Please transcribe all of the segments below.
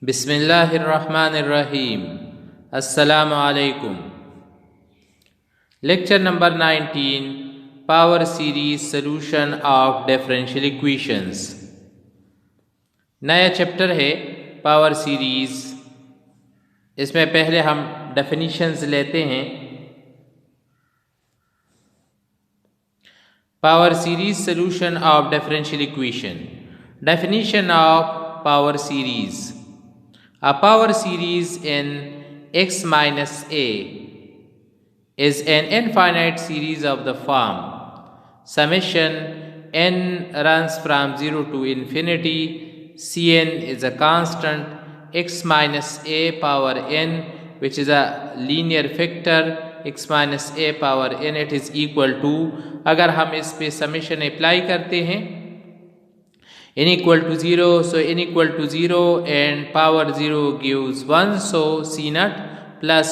बिस्मिल्लाहिर्रहमानिर्रहीम। अस्सलामु अलैकुम। Lecture number 19, power series solution of differential equations. नया चैप्टर है पावर सीरीज। इसमें पहले हम डेफिनेशंस लेते हैं। Power series solution of differential equation. Definition of power series: a power series in x minus a is an infinite series of the form summation n runs from 0 to infinity. Cn is a constant, x minus a power n, which is a linear factor, x minus a power n, it is equal to, अगर हम इस पे summation apply करते हैं, n equal to 0, so n equal to 0 and power 0 gives 1, so c naught plus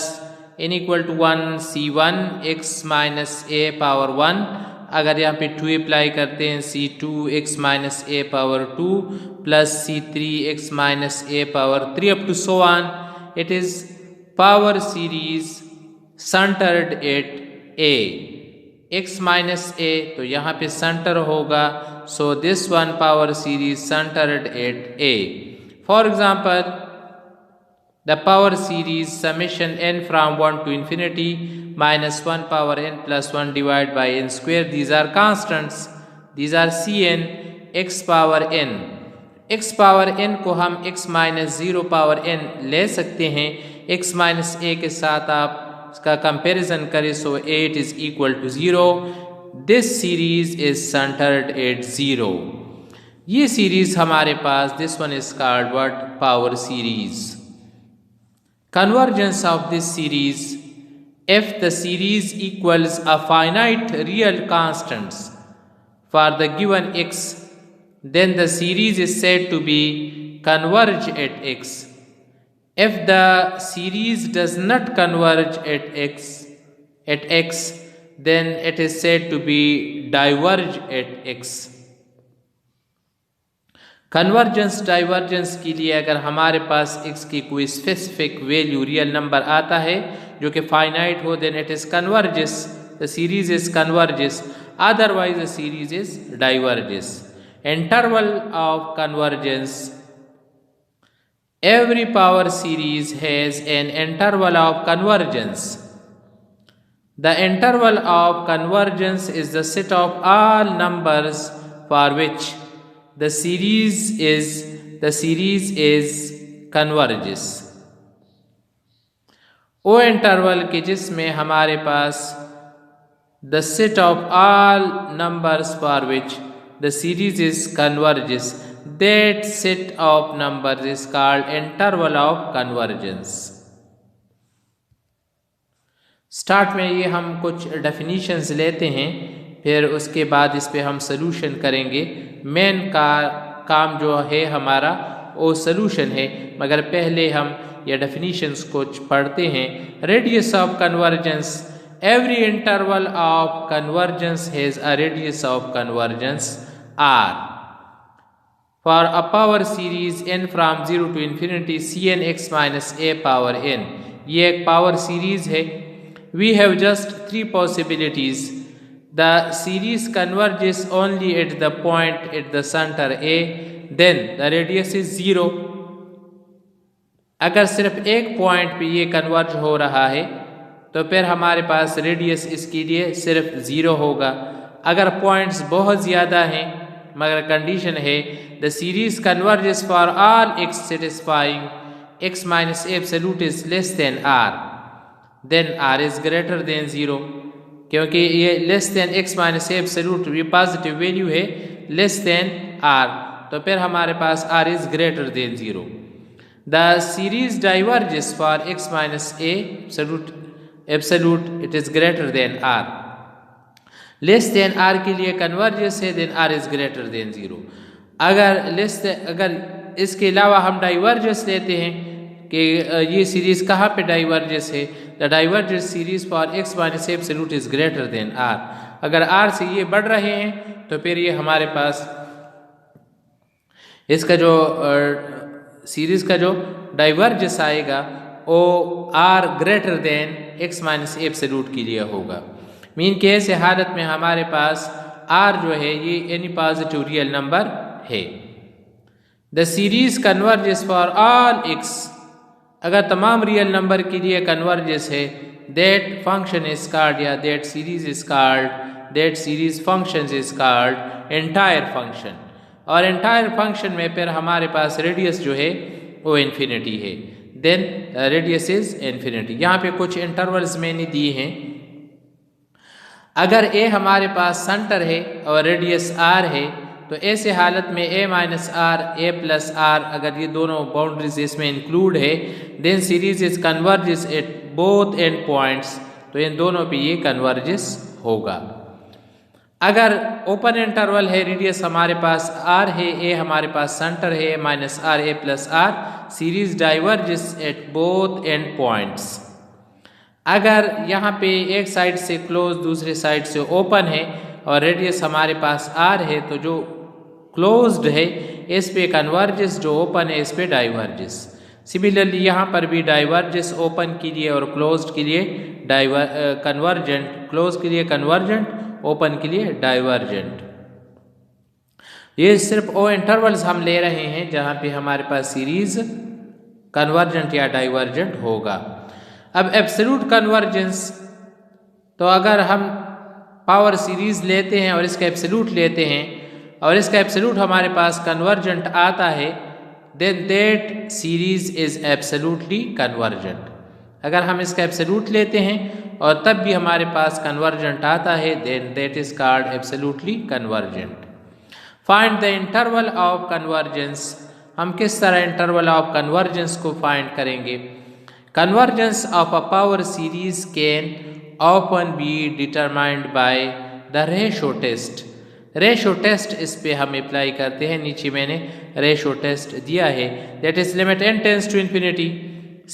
n equal to 1 c1 x minus a power 1, अगर यहाँ पे 2 apply करते हैं c2 x minus a power 2 plus c3 x minus a power 3 up to so on. It is power series centered at a. x minus a, तो यहाँ पे centre होगा, so this one power series centered at a. For example, the power series summation n from 1 to infinity minus 1 power n plus 1 divided by n square. These are constants. These are cn x power n. x power n को हम x minus 0 power n ले सकते हैं। x minus a के साथ आप इसका comparison करें, so 8 is equal to 0. This series is centered at 0. ये सीरीज हमारे पास, this one is called what? Power series. Convergence of this series: if the series equals a finite real constants for the given x, then the series is said to be converge at x. If the series does not converge at x, then it is said to be diverge at x. Convergence divergence के लिए अगर हमारे पास x की कोई specific value real number आता है जो कि फाइनाइट हो, then it is converges, the series is converges, otherwise the series is diverges. Interval of convergence: every power series has an interval of convergence. The interval of convergence is the set of all numbers for which the series is converges. वो interval के जिसमें हमारे पास the set of all numbers for which the series is converges, that set of numbers is called interval of convergence. Start में ये हम कुछ definitions लेते हैं, फिर उसके बाद इस पे हम सॉल्यूशन करेंगे। मेन का काम जो है हमारा वो सॉल्यूशन है, मगर पहले हम ये डेफिनेशंस कुछ पढ़ते हैं। Radius of convergence: every interval of convergence has a radius of convergence r. For a power series n from 0 to infinity cn x minus a power n, ये एक पावर सीरीज है। We have just 3 possibilities. The series converges only at the point at the center a, then the radius is 0. अगर सिर्फ एक point पे ये converge हो रहा है तो फिर हमारे पास रेडियस इसके लिए सिर्फ 0 होगा। अगर पॉइंट्स बहुत ज़्यादा हैं, मगर कंडीशन है the series converges for all x satisfying x minus absolute is less than r, then r is greater than 0। क्योंकि ये less than x minus absolute ये पॉजिटिव वैल्यू है, लेस देन r, तो फिर हमारे पास r is greater than 0। The series diverges for x minus a absolute it is greater than r, less than r के लिए कन्वर्जेस है, then r is greater than 0। अगर इसके अलावा हम डाइवर्जेंस लेते हैं कि ये सीरीज कहाँ पे डाइवर्जेंस है, the divergence series for x minus absolute is greater than r। अगर r से ये बढ़ रहे हैं तो फिर ये हमारे पास इसका जो सीरीज़ का जो डाइवर्जेंस आएगा वो r greater than x minus absolute के लिए होगा। मीन के ऐसे हालत में हमारे पास आर जो है ये एनी पॉजिटिव रियल नंबर है। The series converges for all x, अगर तमाम रियल नंबर के लिए कन्वर्जेस है, दैट फंक्शन इज कॉल्ड या that series is called, that series function is called entire function. और एंटायर फंक्शन में फिर हमारे पास रेडियस जो है वो इन्फिनिटी है, देन रेडियस इज इन्फिनिटी। यहाँ पे कुछ इंटरवल्स मैंने दिए हैं। अगर ए हमारे पास सेंटर है और रेडियस आर है तो ऐसे हालत में a minus r, a plus r, अगर ये दोनों बाउंड्रीज इसमें इंक्लूड है, then series is converges at both end points, तो इन दोनों पे ये कन्वर्जेस होगा। अगर ओपन इंटरवल है, रेडियस हमारे पास आर है, ए हमारे पास सेंटर है, minus r, a plus r, series diverges at both end points. अगर यहाँ पे एक साइड से क्लोज दूसरे साइड से ओपन है और रेडियस हमारे पास आर है, तो जो क्लोज्ड है इस पे कन्वर्जेस, जो ओपन है इस पे डाइवर्जेस। सिमिलरली यहाँ पर भी डाइवर्जेस ओपन के लिए और क्लोज्ड के लिए कन्वर्जेंट, क्लोज के लिए कन्वर्जेंट, ओपन के लिए डाइवर्जेंट। ये सिर्फ वो इंटरवल्स हम ले रहे हैं जहाँ पे हमारे पास सीरीज कन्वर्जेंट या डाइवर्जेंट होगा। अब एब्सोल्यूट कन्वर्जेंस, तो अगर हम पावर सीरीज लेते हैं और इसका एब्सोल्यूट लेते हैं और इसका एब्सोल्यूट हमारे पास कन्वर्जेंट आता है, then that series is absolutely convergent. अगर हम इसका एब्सोल्यूट लेते हैं और तब भी हमारे पास कन्वर्जेंट आता है, then that is called absolutely convergent. Find the interval of convergence, हम किस तरह इंटरवल ऑफ कन्वर्जेंस को फाइंड करेंगे? Convergence of a power series can often be determined by the ratio test। Ratio test इस पे हम अप्लाई करते हैं, नीचे मैंने रेशो टेस्ट दिया है, that is limit n tends to infinity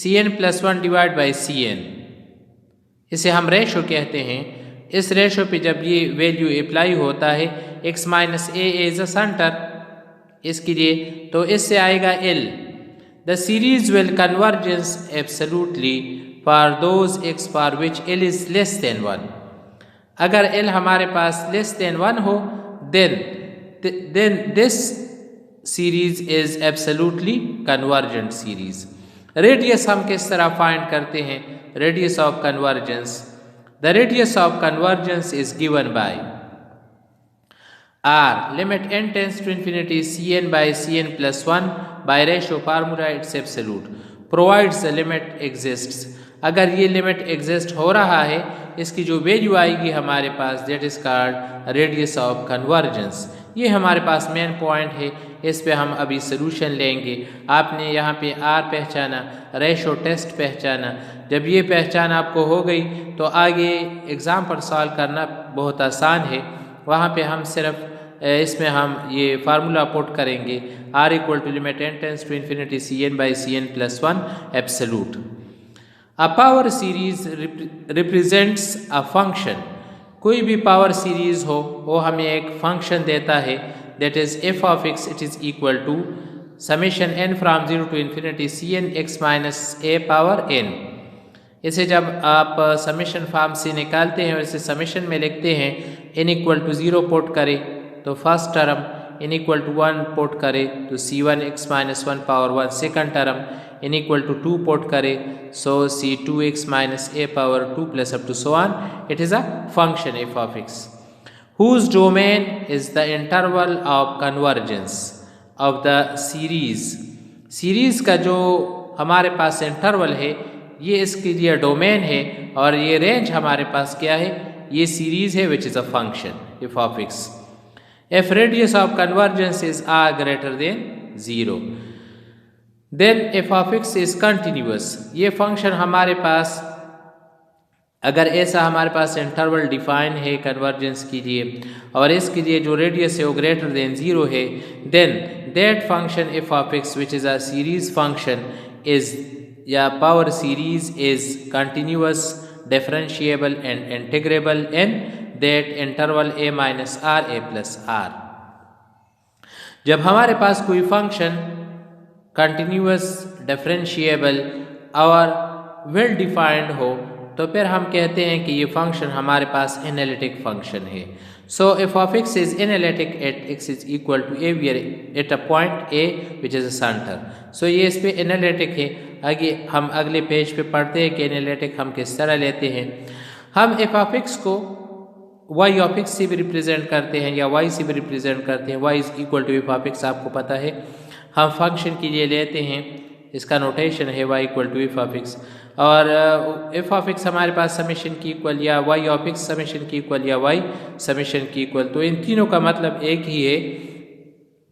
cn plus 1 divide by cn, इसे हम रेशो कहते हैं। इस रेशो पे जब ये वैल्यू अप्लाई होता है, x minus A is a centre इसके लिए, तो इससे आएगा l। The series will convergence absolutely for those x for which l is less than 1। अगर l हमारे पास less than 1 हो, then this series is absolutely convergent series। Radius हम किस तरह फाइंड करते हैं? Radius of convergence, the radius of convergence is given by r limit n tends to infinity cn by cn plus 1 by ratio formula its absolute provides the limit exists। अगर ये limit exist हो रहा है, इसकी जो value आएगी हमारे पास, that is called radius of convergence. ये हमारे पास मेन पॉइंट है, इस पे हम अभी सोल्यूशन लेंगे। आपने यहाँ पे आर पहचाना, रेशो टेस्ट पहचाना, जब ये पहचान आपको हो गई तो आगे एग्ज़ाम पर सॉल्व करना बहुत आसान है। वहाँ पे हम सिर्फ इसमें हम ये फार्मूला पुट करेंगे, r equal to limit n tends to infinity cn by cn plus 1 absolute. A power series represents a function। कोई भी पावर सीरीज हो वो हमें एक फंक्शन देता है, that is f of x, it is equal to summation n from 0 to infinity cn x minus a power n। इसे जब आप समेशन फॉर्म से निकालते हैं और इसे समेशन में लिखते हैं, n इक्वल टू 0 पुट करें तो first term, n equal to 1 put करें तो c1 x minus 1 power 1 second term, n equal to 2 put करें so c2x minus a power 2 plus up to so on। it is a function f of x whose domain is the interval of convergence of the series। Series का जो हमारे पास interval है ये इसके लिए domain है, और ये रेंज हमारे पास क्या है? ये सीरीज है विच is a function f of x। if radius of convergence is r greater than 0 then f of x is continuous. ये फंक्शन हमारे पास, अगर ऐसा हमारे पास इंटरवल डिफाइन है कन्वर्जेंस के लिए और इसके लिए जो रेडियस है वो ग्रेटर देन 0 है, then that function f of x which is a series function is या power series is continuous, differentiable and integrable in that interval a minus आर, a प्लस आर। जब हमारे पास कोई फंक्शन कंटिन्यूअस, डिफरेंशिएबल और well defined हो तो फिर हम कहते हैं कि ये फंक्शन हमारे पास एनालिटिक फंक्शन है। So f of x is analytic at x is equal to a, we are at a point a which is a center. So ये इस पे एनालिटिक है। आगे हम अगले पेज पे पढ़ते हैं कि एनालिटिक हम किस तरह लेते हैं। हम एफ ऑफ एक्स को वाई ऑफ एक्स से भी रिप्रेजेंट करते हैं या वाई से भी रिप्रेजेंट करते हैं। Y is equal to f of x आपको पता है। हम फंक्शन के लिए लेते हैं, इसका नोटेशन है y equal to f of x, और एफ ऑफ एक्स हमारे पास समेशन की इक्वल या वाई ऑफ एक्स समेशन की इक्वल या वाई समेशन की इक्वल। तो इन तीनों का मतलब एक ही है,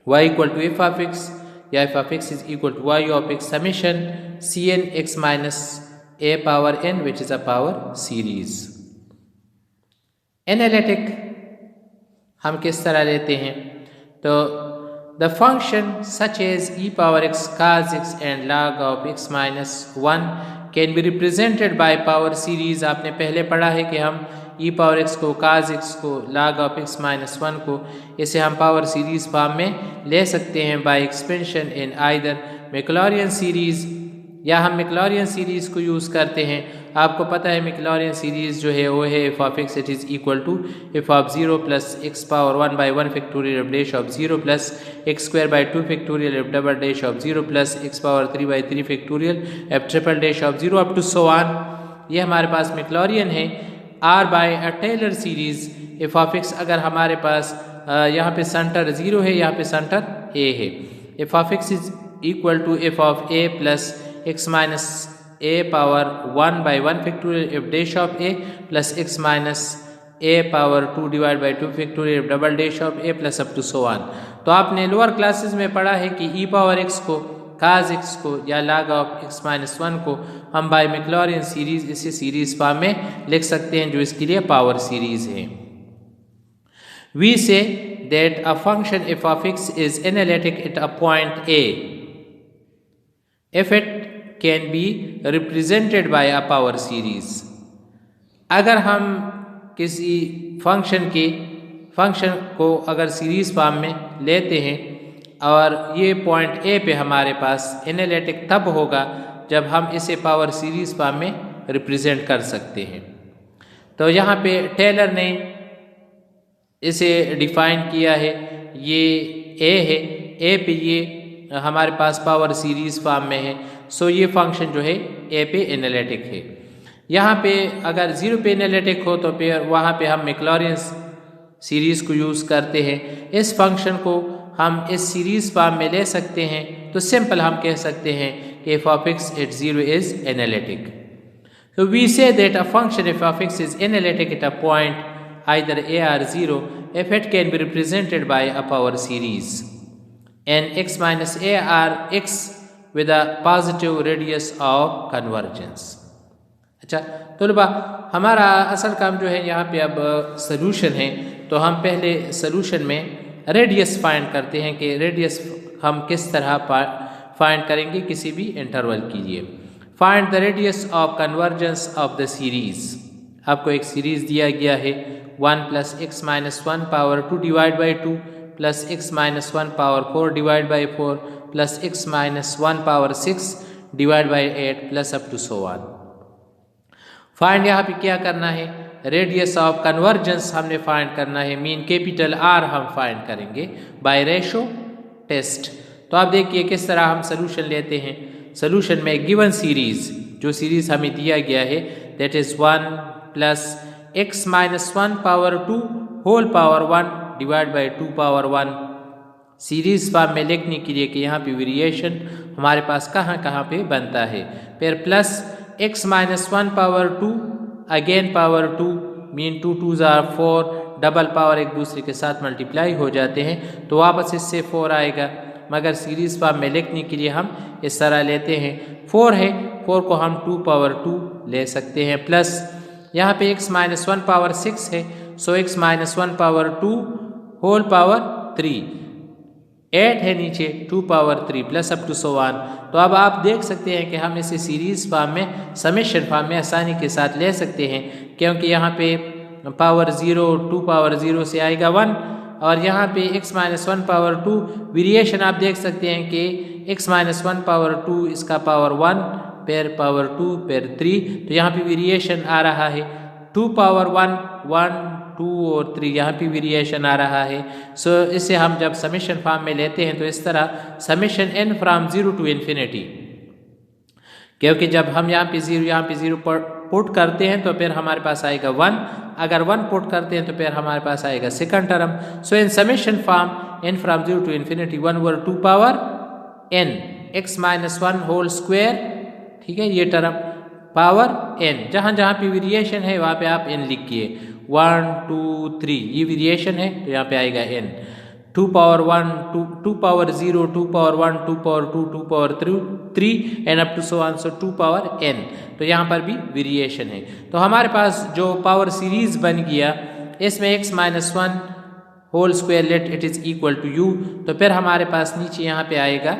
y equal to f of x या f of x is equal to y of x summation c n x minus a power n which is a power series. Analytic हम किस तरह लेते हैं, तो the function such as e power x cos x and log of x minus 1 can be represented by power series. आपने पहले पढ़ा है कि हम ई पावर एक्स को, cos x को, log ऑफ x माइनस 1 को, इसे हम पावर सीरीज फॉर्म में ले सकते हैं by expansion in either Maclaurin series, या हम मैक्लॉरियन सीरीज को यूज़ करते हैं। आपको पता है मैक्लॉरियन सीरीज जो है वो है f of x it is equal to f of 0 plus x power 1 by 1 factorial f dash of 0 plus x square by 2 factorial f double dash of 0 plus x power 3 by 3 factorial f triple dash of 0 up to so on. ये हमारे पास Maclaurin है। Or by a Taylor series f of x, अगर हमारे पास यहाँ पे centre 0 है, यहाँ पे सेंटर ए है, f of x is equal to f of a plus x minus a power 1 by 1 factorial f dash of a plus x minus a power 2 divide by 2 factorial f double dash of a plus up to so on. तो आपने lower classes में पढ़ा है कि e power x को, cos x को या log of x minus 1 को हम बाय मैक्लॉरियन सीरीज इसे सीरीज फॉर्म में लिख सकते हैं जो इसके लिए पावर सीरीज है। We say that a function f of x is analytic at a point A if it can be represented by a power series। अगर हम किसी फंक्शन को अगर सीरीज फॉर्म में लेते हैं और ये पॉइंट ए पे हमारे पास एनालिटिक तब होगा जब हम इसे पावर सीरीज फॉर्म में रिप्रेजेंट कर सकते हैं। तो यहाँ पे टेलर ने इसे डिफाइन किया है, ये ए है, ए पे ये हमारे पास पावर सीरीज फॉर्म में है। सो ये फंक्शन जो है ए पे एनालिटिक है। यहाँ पे अगर 0 पे एनालिटिक हो तो फिर वहाँ पे हम मैक्लॉरियन सीरीज को यूज़ करते हैं। इस फंक्शन को हम इस सीरीज फॉर्म में ले सकते हैं, तो सिंपल हम कह सकते हैं कि f of x at 0 is analytic. So we say that a function f of x is analytic at a point either a or 0 if it can be represented by a power series and x minus a or x with a positive radius of convergence। अच्छा तलबा, हमारा असल काम जो है यहाँ पे अब सॉल्यूशन है, तो हम पहले सॉल्यूशन में रेडियस फाइंड करते हैं कि रेडियस हम किस तरह फाइंड करेंगे किसी भी इंटरवल के लिए। Find the radius of convergence of the series. आपको एक सीरीज दिया गया है 1 plus x minus 1 power 2 divide by 2 plus x minus 1 power 4 divide by 4 plus x minus 1 power 6 divide by 8 plus up to so on. Find यहाँ पे क्या करना है, रेडियस ऑफ कन्वर्जेंस हमने फाइंड करना है। मीन कैपिटल आर हम find करेंगे बाय रेशो टेस्ट। तो आप देखिए किस तरह हम सोल्यूशन लेते हैं। सोल्यूशन में गिवन सीरीज, जो सीरीज हमें दिया गया है that is 1 plus x minus 1 power 2 whole power 1 divide by 2 power 1। Series form में लिखने के लिए कि यहाँ पे वेरिएशन हमारे पास कहाँ कहाँ पे बनता है। फिर plus x minus 1 power 2 again power 2 mean 2 2 jar 4 double power एक दूसरे के साथ मल्टीप्लाई हो जाते हैं, तो वापस इससे 4 आएगा। मगर सीरीज फॉर्म में लिखने के लिए हम इस तरह लेते हैं। 4 है, 4 को हम 2 पावर 2 ले सकते हैं। प्लस यहाँ पे x माइनस 1 पावर 6 है, so x minus 1 power 2 whole power 3। 8 है नीचे 2 power 3 plus up to so on. तो अब आप देख सकते हैं कि हम इसे सीरीज फॉर्म में समेशन फॉर्म में आसानी के साथ ले सकते हैं, क्योंकि यहाँ पे पावर 0 2 पावर 0 से आएगा 1 और यहाँ पे x माइनस 1 पावर 2 वेरिएशन आप देख सकते हैं कि x माइनस 1 पावर 2 इसका पावर 1 फिर पावर 2 फिर 3, तो यहाँ पे वेरिएशन आ रहा है 2 पावर 1 1 2 और 3, यहाँ पे वेरिएशन आ रहा है। सो इसे हम जब समेशन फॉर्म में लेते हैं तो इस तरह summation n from 0 to infinity, क्योंकि जब हम यहाँ पे 0 पुट करते हैं तो फिर हमारे पास आएगा 1, अगर 1 पुट करते हैं तो फिर हमारे पास आएगा second term. So in summation form n from 0 to infinity 1 over 2 power n x minus 1 whole square, ठीक है, ये टर्म पावर n, जहाँ जहाँ पे वेरिएशन है वहाँ पे आप n लिखिए 1 2 3, ये वेरिएशन है तो यहाँ पे आएगा n 2 power 1 2 power 0 2 power 1 2 power 2 2 power 3 and up to so on, so 2 power n, तो यहाँ पर भी वेरिएशन है। तो हमारे पास जो पावर सीरीज बन गया इसमें x minus 1 whole square let it is equal to u, तो फिर हमारे पास नीचे यहाँ पे आएगा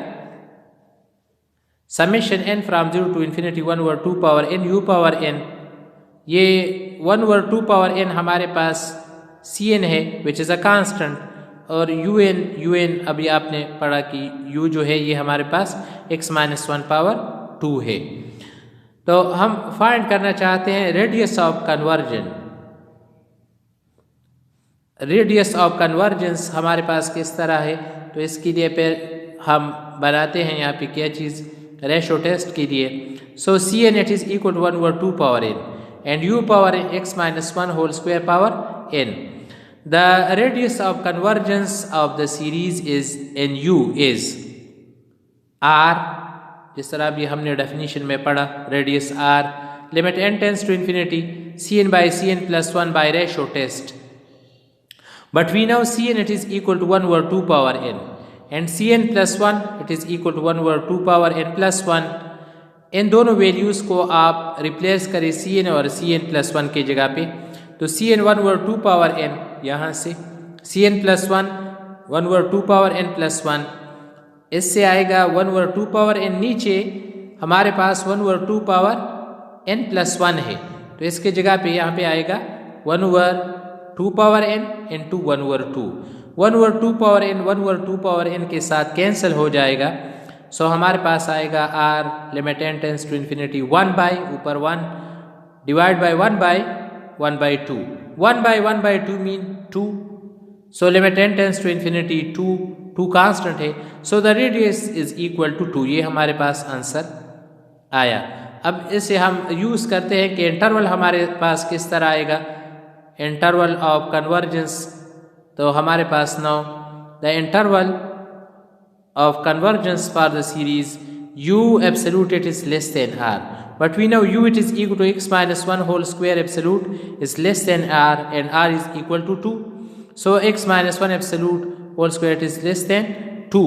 summation n from 0 to infinity 1 over 2 power n u power n, ये 1 ओवर 2 पावर n हमारे पास cn है विच इज़ अ कांस्टेंट, और un अभी आपने पढ़ा कि u जो है ये हमारे पास x माइनस 1 पावर 2 है। तो हम फाइंड करना चाहते हैं radius of conversion. Radius of convergence हमारे पास किस तरह है, तो इसके लिए फिर हम बनाते हैं यहाँ पे क्या चीज़, रेशो टेस्ट के लिए। So cn it is equal to 1 over 2 power n and u power x minus 1 whole square power n। The radius of convergence of the series is nu is r, जिस तरह अभी हमने definition में पढ़ा radius r, limit n tends to infinity cn by cn plus 1 by ratio test, but we know cn it is equal to 1 over 2 power n and cn plus 1 it is equal to 1 over 2 power n plus 1। इन दोनों values को आप replace करें cn और cn plus 1 के जगह पे, तो cn 1 over 2 power n यहाँ से cn plus 1 1 over 2 power n plus 1, इससे आएगा 1 over 2 पावर n, नीचे हमारे पास 1 over 2 पावर n plus 1 है, तो इसके जगह पे यहाँ पे आएगा 1 over 2 power n into 1 over 2, 1 over 2 power n 1 over 2 power n के साथ कैंसिल हो जाएगा। सो हमारे पास आएगा r limit n tends to infinity 1 by ऊपर 1 divide by 1 by 1 by 2, 1 by 1 by 2 mean 2, so limit n tends to infinity 2 constant है, so the radius is equal to 2, ये हमारे पास आंसर आया। अब इसे हम यूज़ करते हैं कि इंटरवल हमारे पास किस तरह आएगा, इंटरवल ऑफ कन्वर्जेंस, तो हमारे पास now the interval of convergence for the series u absolute it is less than r, but we know u it is equal to x minus 1 whole square absolute is less than r and r is equal to 2, so x minus 1 absolute whole square is less than 2.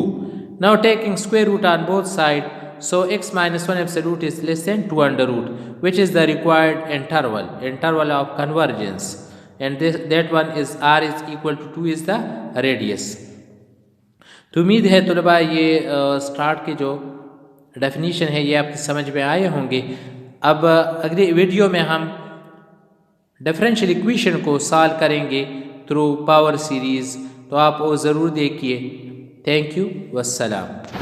Now taking square root on both sides, so x minus 1 absolute is less than 2 under root, which is the required interval of convergence, and that one is r is equal to 2 is the radius। तो उम्मीद है तुलबा ये start के जो definition है ये आपकी समझ में आए होंगे। अब अगले वीडियो में हम डिफरेंशियल इक्वेशन को सॉल्व करेंगे थ्रू पावर सीरीज़, तो आप वो ज़रूर देखिए। Thank you, वस्सलाम।